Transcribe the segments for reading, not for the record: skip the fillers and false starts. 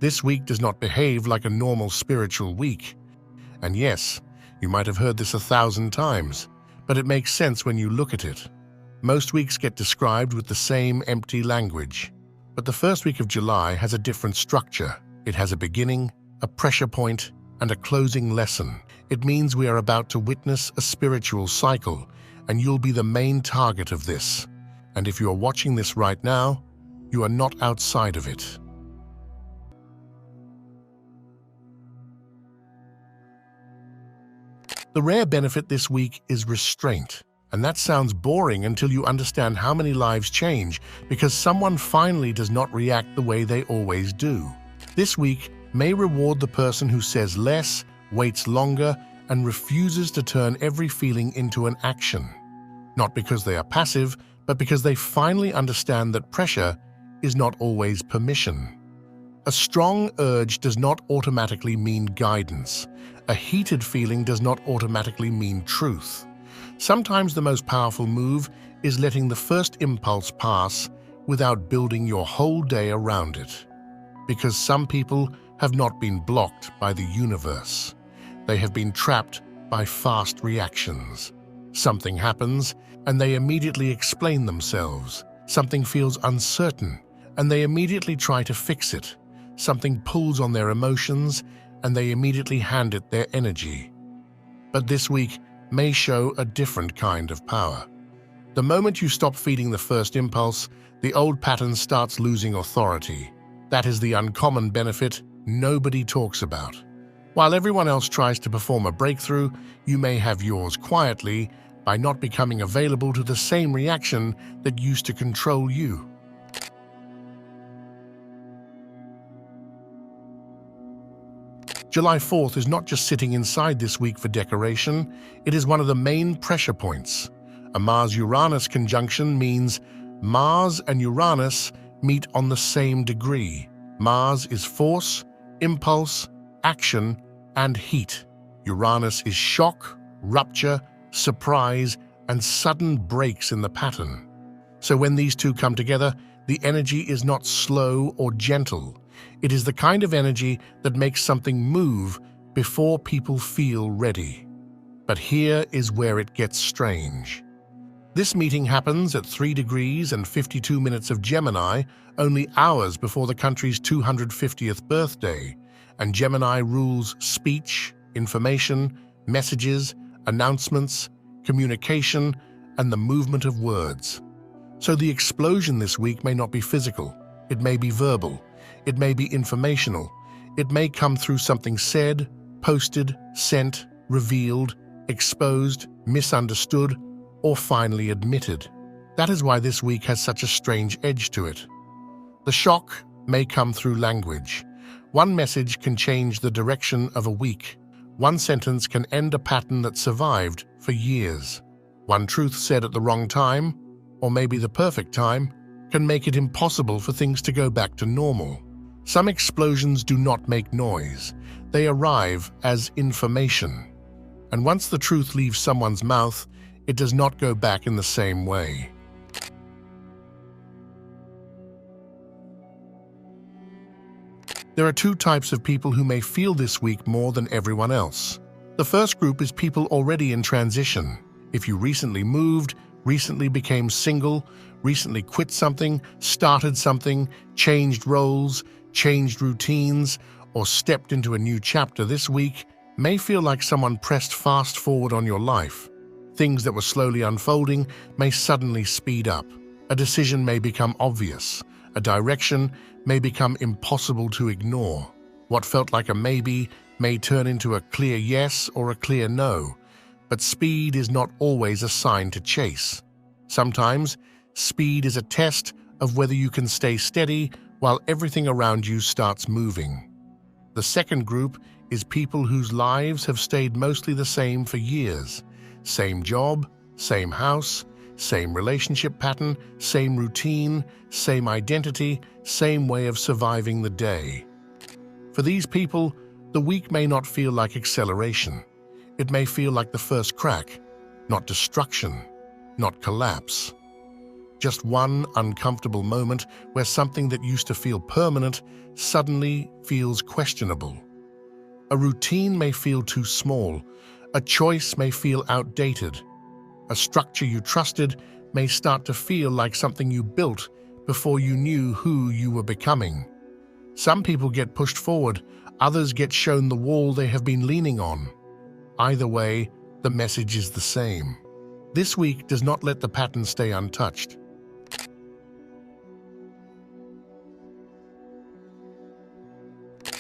This week does not behave like a normal spiritual week. And yes, you might have heard this 1,000 times, but it makes sense when you look at it. Most weeks get described with the same empty language. But the first week of July has a different structure. It has a beginning, a pressure point, and a closing lesson. It means we are about to witness a spiritual cycle, and you'll be the main target of this. And if you are watching this right now, you are not outside of it. The rare benefit this week is restraint. And that sounds boring until you understand how many lives change because someone finally does not react the way they always do. This week may reward the person who says less, waits longer, and refuses to turn every feeling into an action. Not because they are passive, but because they finally understand that pressure is not always permission. A strong urge does not automatically mean guidance. A heated feeling does not automatically mean truth. Sometimes the most powerful move is letting the first impulse pass without building your whole day around it. Because some people have not been blocked by the universe. They have been trapped by fast reactions. Something happens, and they immediately explain themselves. Something feels uncertain, and they immediately try to fix it. Something pulls on their emotions, and they immediately hand it their energy. But this week may show a different kind of power. The moment you stop feeding the first impulse, the old pattern starts losing authority. That is the uncommon benefit nobody talks about. While everyone else tries to perform a breakthrough, you may have yours quietly by not becoming available to the same reaction that used to control you. July 4th is not just sitting inside this week for decoration, it is one of the main pressure points. A Mars-Uranus conjunction means Mars and Uranus meet on the same degree. Mars is force, impulse, action, and heat. Uranus is shock, rupture, surprise, and sudden breaks in the pattern. So when these two come together, the energy is not slow or gentle. It is the kind of energy that makes something move before people feel ready. But here is where it gets strange. This meeting happens at 3 degrees and 52 minutes of Gemini, only hours before the country's 250th birthday, and Gemini rules speech, information, messages, announcements, communication, and the movement of words. So the explosion this week may not be physical, it may be verbal. It may be informational. It may come through something said, posted, sent, revealed, exposed, misunderstood, or finally admitted. That is why this week has such a strange edge to it. The shock may come through language. One message can change the direction of a week. One sentence can end a pattern that survived for years. One truth said at the wrong time, or maybe the perfect time, can make it impossible for things to go back to normal. Some explosions do not make noise. They arrive as information. And once the truth leaves someone's mouth, it does not go back in the same way. There are two types of people who may feel this week more than everyone else. The first group is people already in transition. If you recently moved, recently became single, recently quit something, started something, changed roles, changed routines, or stepped into a new chapter this week may feel like someone pressed fast forward on your life. Things that were slowly unfolding may suddenly speed up. A decision may become obvious. A direction may become impossible to ignore. What felt like a maybe may turn into a clear yes or a clear no. But speed is not always a sign to chase. Sometimes, speed is a test of whether you can stay steady while everything around you starts moving. The second group is people whose lives have stayed mostly the same for years. Same job, same house, same relationship pattern, same routine, same identity, same way of surviving the day. For these people, the week may not feel like acceleration. It may feel like the first crack, not destruction, not collapse. Just one uncomfortable moment where something that used to feel permanent suddenly feels questionable. A routine may feel too small. A choice may feel outdated. A structure you trusted may start to feel like something you built before you knew who you were becoming. Some people get pushed forward, others get shown the wall they have been leaning on. Either way, the message is the same. This week does not let the pattern stay untouched.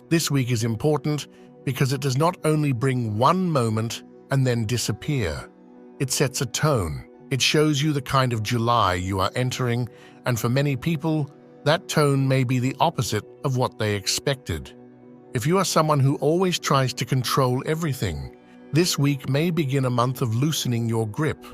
This week is important because it does not only bring one moment and then disappear. It sets a tone. It shows you the kind of July you are entering, and for many people, that tone may be the opposite of what they expected. If you are someone who always tries to control everything, this week may begin a month of loosening your grip,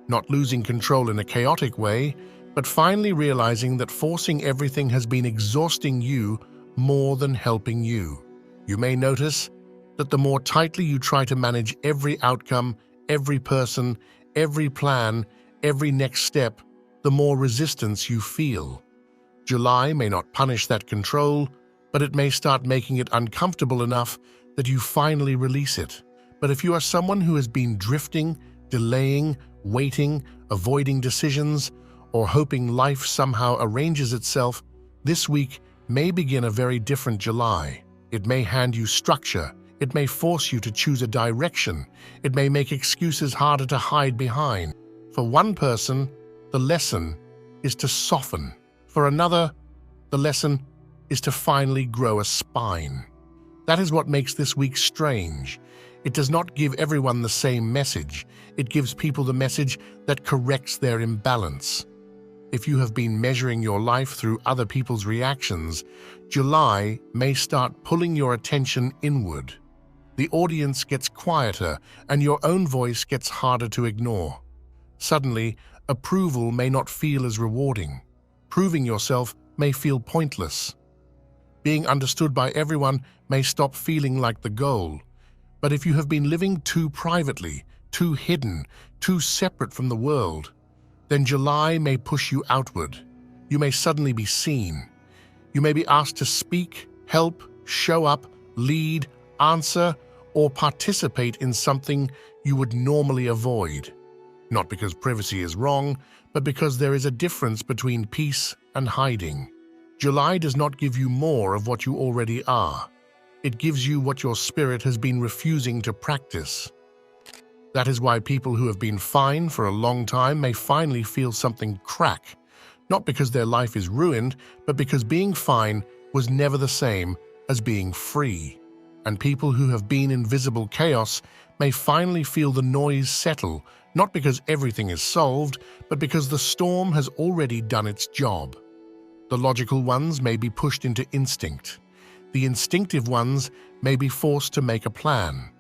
not losing control in a chaotic way, but finally realizing that forcing everything has been exhausting you more than helping you. You may notice that the more tightly you try to manage every outcome, every person, every plan, every next step, the more resistance you feel. July may not punish that control, but it may start making it uncomfortable enough that you finally release it. But if you are someone who has been drifting, delaying, waiting, avoiding decisions, or hoping life somehow arranges itself, this week may begin a very different July. It may hand you structure. It may force you to choose a direction. It may make excuses harder to hide behind. For one person, the lesson is to soften. For another, the lesson is to finally grow a spine. That is what makes this week strange. It does not give everyone the same message. It gives people the message that corrects their imbalance. If you have been measuring your life through other people's reactions, July may start pulling your attention inward. The audience gets quieter and your own voice gets harder to ignore. Suddenly, approval may not feel as rewarding. Proving yourself may feel pointless. Being understood by everyone may stop feeling like the goal. But if you have been living too privately, too hidden, too separate from the world, then July may push you outward. You may suddenly be seen. You may be asked to speak, help, show up, lead, answer, or participate in something you would normally avoid. Not because privacy is wrong, but because there is a difference between peace and hiding. July does not give you more of what you already are. It gives you what your spirit has been refusing to practice. That is why people who have been fine for a long time may finally feel something crack, not because their life is ruined, but because being fine was never the same as being free. And people who have been in visible chaos may finally feel the noise settle, not because everything is solved, but because the storm has already done its job. The logical ones may be pushed into instinct. The instinctive ones may be forced to make a plan.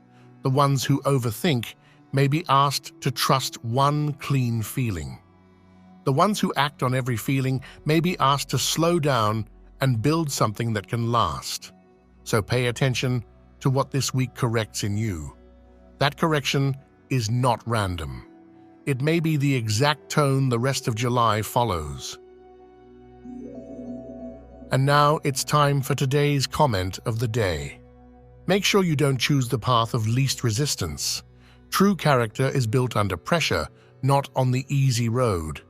The ones who overthink may be asked to trust one clean feeling. The ones who act on every feeling may be asked to slow down and build something that can last. So pay attention to what this week corrects in you. That correction is not random. It may be the exact tone the rest of July follows. And now it's time for today's comment of the day. Make sure you don't choose the path of least resistance. True character is built under pressure, not on the easy road.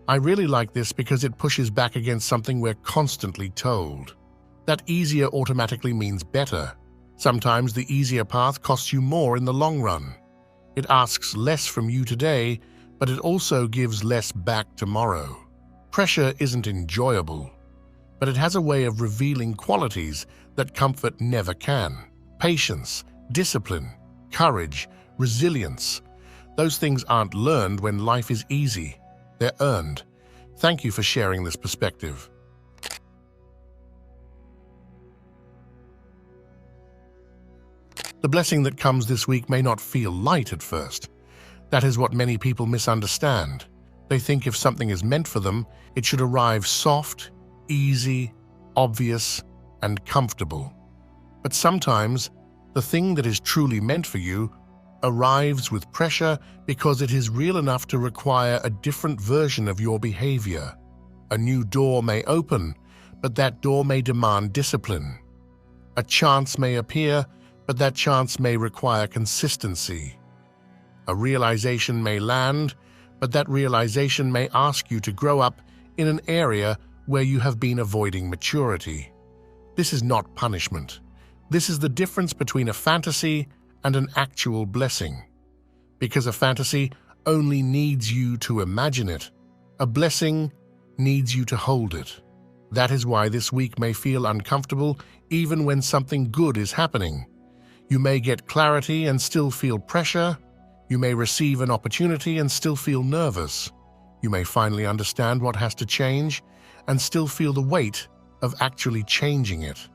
I really like this because it pushes back against something we're constantly told. That easier automatically means better. Sometimes the easier path costs you more in the long run. It asks less from you today, but it also gives less back tomorrow. Pressure isn't enjoyable, but it has a way of revealing qualities that comfort never can. Patience, discipline, courage, resilience. Those things aren't learned when life is easy. They're earned. Thank you for sharing this perspective. The blessing that comes this week may not feel light at first. That is what many people misunderstand. They think if something is meant for them, it should arrive soft, easy, obvious, and comfortable. But sometimes, the thing that is truly meant for you arrives with pressure because it is real enough to require a different version of your behavior. A new door may open, but that door may demand discipline. A chance may appear, but that chance may require consistency. A realization may land, but that realization may ask you to grow up in an area where you have been avoiding maturity. This is not punishment. This is the difference between a fantasy and an actual blessing. Because a fantasy only needs you to imagine it, a blessing needs you to hold it. That is why this week may feel uncomfortable even when something good is happening. You may get clarity and still feel pressure. You may receive an opportunity and still feel nervous. You may finally understand what has to change and still feel the weight of actually changing it.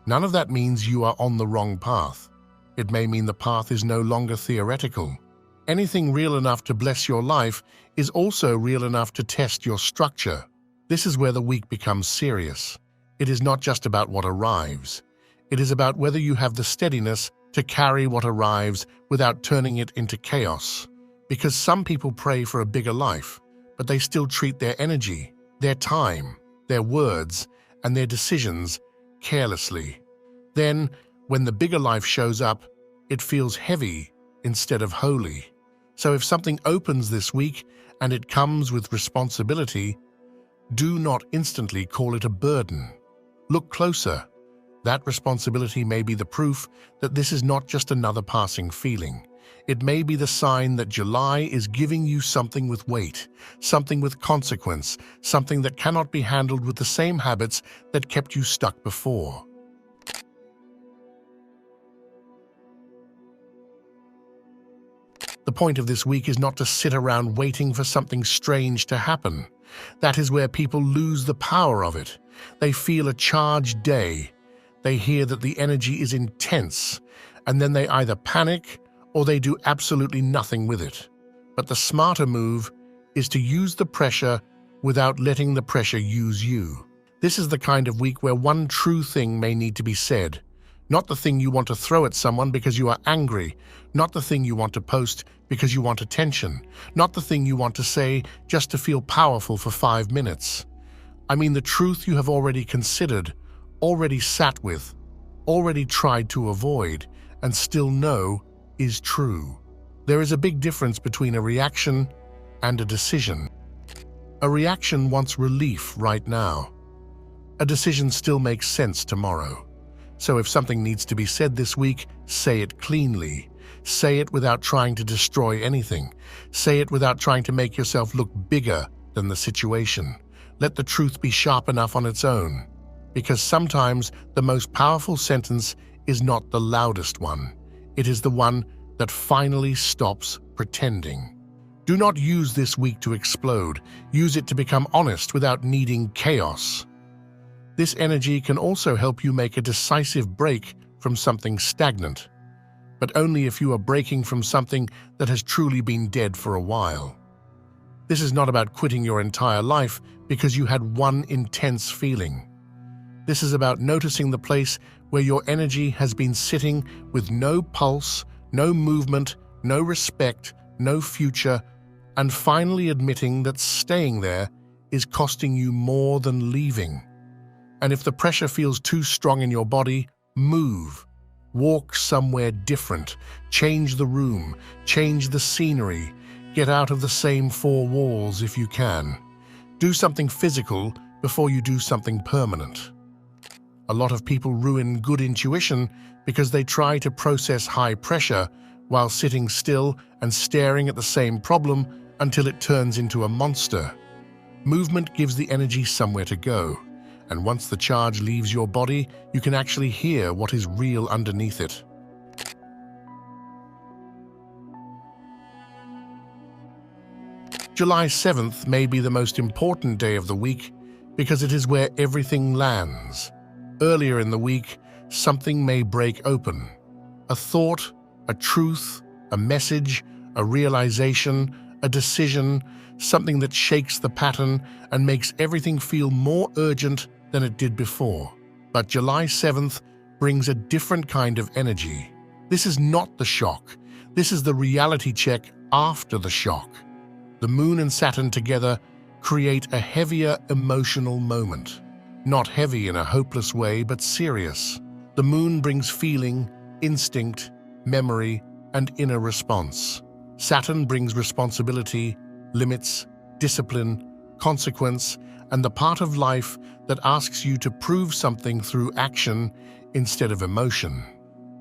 None of that means you are on the wrong path. It may mean the path is no longer theoretical. Anything real enough to bless your life is also real enough to test your structure. This is where the week becomes serious. It is not just about what arrives. It is about whether you have the steadiness to carry what arrives without turning it into chaos. Because some people pray for a bigger life, but they still treat their energy, their time, their words, and their decisions carelessly. Then, when the bigger life shows up, it feels heavy instead of holy. So if something opens this week and it comes with responsibility, do not instantly call it a burden. Look closer. That responsibility may be the proof that this is not just another passing feeling. It may be the sign that July is giving you something with weight, something with consequence, something that cannot be handled with the same habits that kept you stuck before. The point of this week is not to sit around waiting for something strange to happen. That is where people lose the power of it. They feel a charged day. They hear that the energy is intense, and then they either panic or they do absolutely nothing with it. But the smarter move is to use the pressure without letting the pressure use you. This is the kind of week where one true thing may need to be said. Not the thing you want to throw at someone because you are angry, not the thing you want to post because you want attention, not the thing you want to say just to feel powerful for 5 minutes. I mean the truth you have already considered, already sat with, already tried to avoid, and still know is true. There is a big difference between a reaction and a decision. A reaction wants relief right now. A decision still makes sense tomorrow. So if something needs to be said this week, say it cleanly. Say it without trying to destroy anything. Say it without trying to make yourself look bigger than the situation. Let the truth be sharp enough on its own. Because sometimes the most powerful sentence is not the loudest one. It is the one that finally stops pretending. Do not use this week to explode. Use it to become honest without needing chaos. This energy can also help you make a decisive break from something stagnant, but only if you are breaking from something that has truly been dead for a while. This is not about quitting your entire life because you had one intense feeling. This is about noticing the place where your energy has been sitting with no pulse, no movement, no respect, no future, and finally admitting that staying there is costing you more than leaving. And if the pressure feels too strong in your body, move. Walk somewhere different. Change the room. Change the scenery. Get out of the same 4 walls if you can. Do something physical before you do something permanent. A lot of people ruin good intuition because they try to process high pressure while sitting still and staring at the same problem until it turns into a monster. Movement gives the energy somewhere to go. And once the charge leaves your body, you can actually hear what is real underneath it. July 7th may be the most important day of the week because it is where everything lands. Earlier in the week, something may break open. A thought, a truth, a message, a realization, a decision, something that shakes the pattern and makes everything feel more urgent than it did before. But July 7th brings a different kind of energy. This is not the shock. This is the reality check after the shock. The Moon and Saturn together create a heavier emotional moment. Not heavy in a hopeless way, but serious. The Moon brings feeling, instinct, memory, and inner response. Saturn brings responsibility, limits, discipline, consequence, and the part of life that asks you to prove something through action instead of emotion.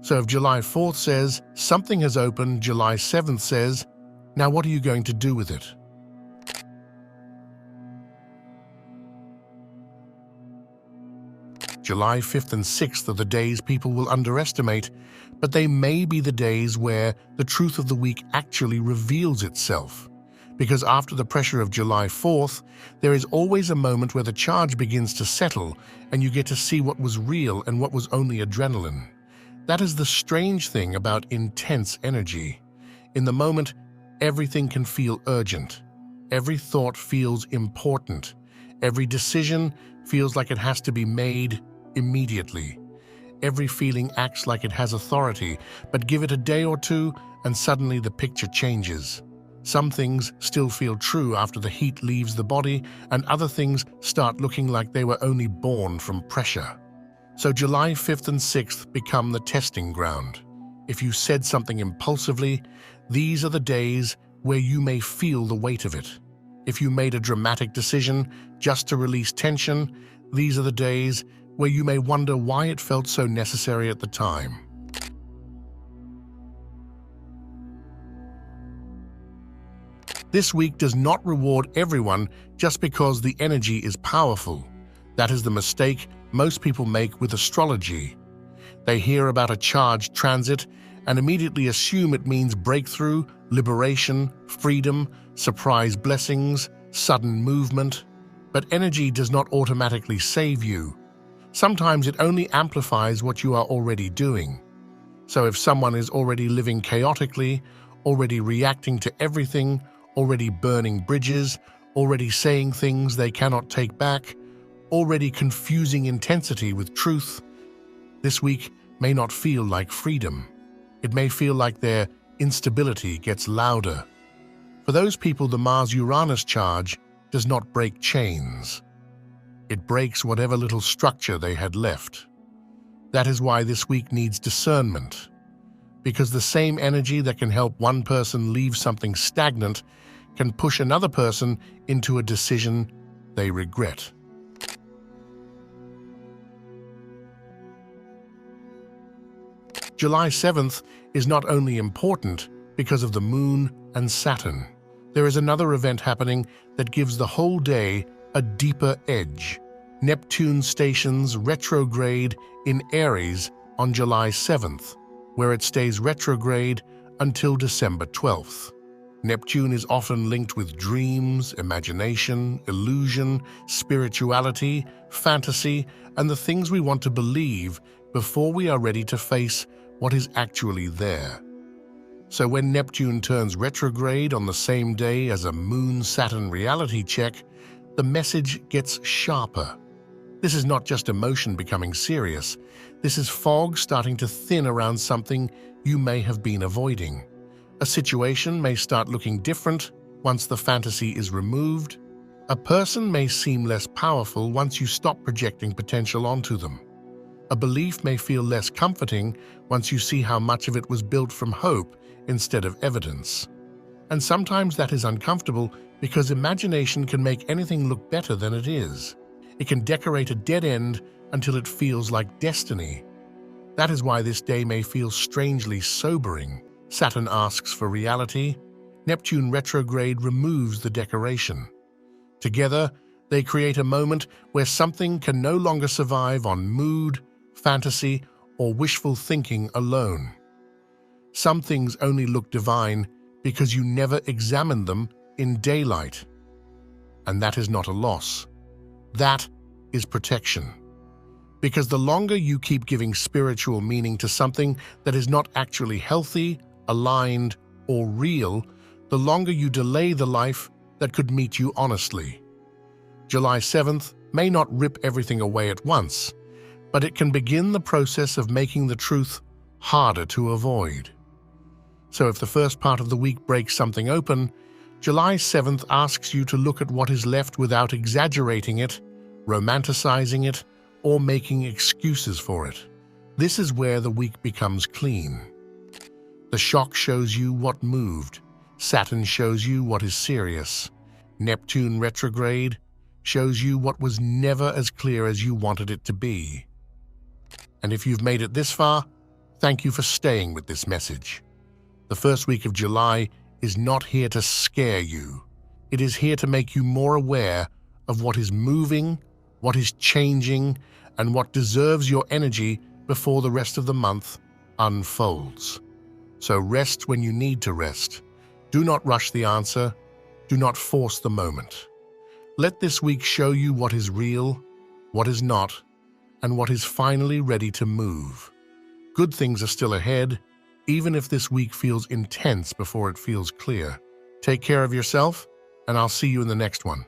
So if July 4th says, something has opened, July 7th says, now what are you going to do with it? July 5th and 6th are the days people will underestimate, but they may be the days where the truth of the week actually reveals itself. Because after the pressure of July 4th, there is always a moment where the charge begins to settle and you get to see what was real and what was only adrenaline. That is the strange thing about intense energy. In the moment, everything can feel urgent. Every thought feels important. Every decision feels like it has to be made immediately. Every feeling acts like it has authority, but give it a day or two and suddenly the picture changes. Some things still feel true after the heat leaves the body, and other things start looking like they were only born from pressure. So July 5th and 6th become the testing ground. If you said something impulsively, these are the days where you may feel the weight of it. If you made a dramatic decision just to release tension, these are the days where you may wonder why it felt so necessary at the time. This week does not reward everyone just because the energy is powerful. That is the mistake most people make with astrology. They hear about a charged transit and immediately assume it means breakthrough, liberation, freedom, surprise blessings, sudden movement. But energy does not automatically save you. Sometimes it only amplifies what you are already doing. So if someone is already living chaotically, already reacting to everything, already burning bridges, already saying things they cannot take back, already confusing intensity with truth, this week may not feel like freedom. It may feel like their instability gets louder. For those people, the Mars-Uranus charge does not break chains. It breaks whatever little structure they had left. That is why this week needs discernment. Because the same energy that can help one person leave something stagnant can push another person into a decision they regret. July 7th is not only important because of the Moon and Saturn. There is another event happening that gives the whole day a deeper edge. Neptune stations retrograde in Aries on July 7th, where it stays retrograde until December 12th. Neptune is often linked with dreams, imagination, illusion, spirituality, fantasy, and the things we want to believe before we are ready to face what is actually there. So when Neptune turns retrograde on the same day as a Moon-Saturn reality check, the message gets sharper. This is not just emotion becoming serious. This is fog starting to thin around something you may have been avoiding. A situation may start looking different once the fantasy is removed. A person may seem less powerful once you stop projecting potential onto them. A belief may feel less comforting once you see how much of it was built from hope instead of evidence. And sometimes that is uncomfortable because imagination can make anything look better than it is. It can decorate a dead end until it feels like destiny. That is why this day may feel strangely sobering. Saturn asks for reality. Neptune retrograde removes the decoration. Together, they create a moment where something can no longer survive on mood, fantasy, or wishful thinking alone. Some things only look divine because you never examined them in daylight. And that is not a loss. That is protection. Because the longer you keep giving spiritual meaning to something that is not actually healthy, aligned, or real, the longer you delay the life that could meet you honestly. July 7th may not rip everything away at once, but it can begin the process of making the truth harder to avoid. So if the first part of the week breaks something open, July 7th asks you to look at what is left without exaggerating it, romanticizing it, or making excuses for it. This is where the week becomes clean. The shock shows you what moved. Saturn shows you what is serious. Neptune retrograde shows you what was never as clear as you wanted it to be. And if you've made it this far, thank you for staying with this message. The first week of July is not here to scare you. It is here to make you more aware of what is moving, what is changing, and what deserves your energy before the rest of the month unfolds. So rest when you need to rest. Do not rush the answer. Do not force the moment. Let this week show you what is real, what is not, and what is finally ready to move. Good things are still ahead, even if this week feels intense before it feels clear. Take care of yourself, and I'll see you in the next one.